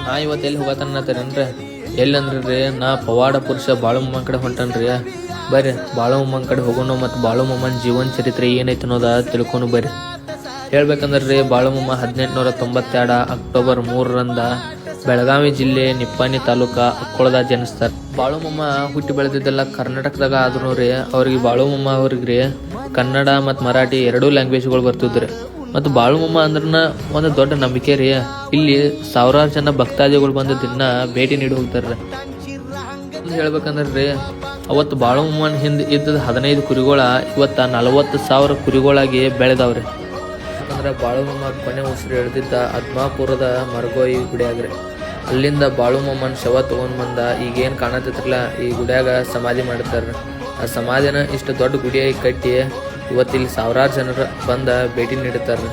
ನಾ ಇವತ್ತು ಎಲ್ಲಿ ಹೋಗತ್ತನ್ರಿ ಎಲ್ಲಂದ್ರಿ ನಾ ಪವಾಡ ಪುರುಷ ಬಾಳುಮಮ್ಮನ ಕಡೆ ಹೊಂಟನ್ರಿ. ಬರ್ರಿ ಬಾಳುಮಮ್ಮನ ಕಡೆ ಹೋಗೋಣ ಮತ್ತು ಬಾಳುಮಮ್ಮನ ಜೀವನ ಚರಿತ್ರೆ ಏನೈತೆ ಅನ್ನೋದ ತಿಳ್ಕೊಂಡು ಬರ್ರಿ. ಹೇಳ್ಬೇಕಂದ್ರಿ ಬಾಳುಮಮ್ಮ 1892 ಅಕ್ಟೋಬರ್ 3ರಂದ ಬೆಳಗಾವಿ ಜಿಲ್ಲೆ ನಿಪ್ಪಾಣಿ ತಾಲೂಕ ಅಕ್ಕೋಳದ ಜನಿಸ್ತಾರೆ. ಬಾಳುಮಮ್ಮ ಹುಟ್ಟಿ ಬೆಳೆದಿದ್ದೆಲ್ಲ ಕರ್ನಾಟಕದಾಗ ಆದ್ರೂ ರೀ ಅವ್ರಿಗೆ ಬಾಳುಮಮ್ಮ ಅವ್ರಿಗೆ ಕನ್ನಡ ಮತ್ತು ಮರಾಠಿ ಎರಡೂ ಲ್ಯಾಂಗ್ವೇಜ್ಗಳು ಬರ್ತಿದ್ರಿ. ಮತ್ತು ಬಾಳುಮಮ್ಮ ಅಂದ್ರನ ಒಂದು ದೊಡ್ಡ ನಂಬಿಕೆ ರೀ. ಇಲ್ಲಿ ಸಾವಿರಾರು ಜನ ಭಕ್ತಾದಿಗಳು ಬಂದು ದಿನ ಭೇಟಿ ನೀಡಿ ಹೋಗ್ತಾರ್ರಿ. ಹೇಳ್ಬೇಕಂದ್ರಿ ಅವತ್ತು ಬಾಳುಮಮ್ಮನ ಹಿಂದೆ ಇದ್ದದ 15 ಕುರಿಗಳ ಇವತ್ತ 40,000 ಕುರಿಗಳಾಗಿ ಬೆಳೆದವ್ರಿ. ಯಾಕಂದ್ರೆ ಬಾಳುಮಮ್ಮ ಕೊನೆ ಉಸಿರು ಎಳೆದಿದ್ದ ಅದ್ಮಾಪುರದ ಮರಗೋಯಿ ಗುಡಿಯಾಗ್ರಿ. ಅಲ್ಲಿಂದ ಬಾಳುಮಮ್ಮನ ಶವ ತಗೊಂಡ್ ಬಂದ ಈಗೇನ್ ಕಾಣತಿತ್ರಲ್ಲ ಈ ಗುಡಿಯಾಗ ಸಮಾಧಿ ಮಾಡ್ತಾರ್ರಿ. ಆ ಸಮಾಧಿನ ಇಷ್ಟು ದೊಡ್ಡ ಗುಡಿಯಾಗಿ ಕಟ್ಟಿ ಇವತ್ತಿಲ್ಲಿ ಸಾವಿರಾರು ಜನರು ಬಂದ ಭೇಟಿ ನೀಡುತ್ತಾರ್ರಿ.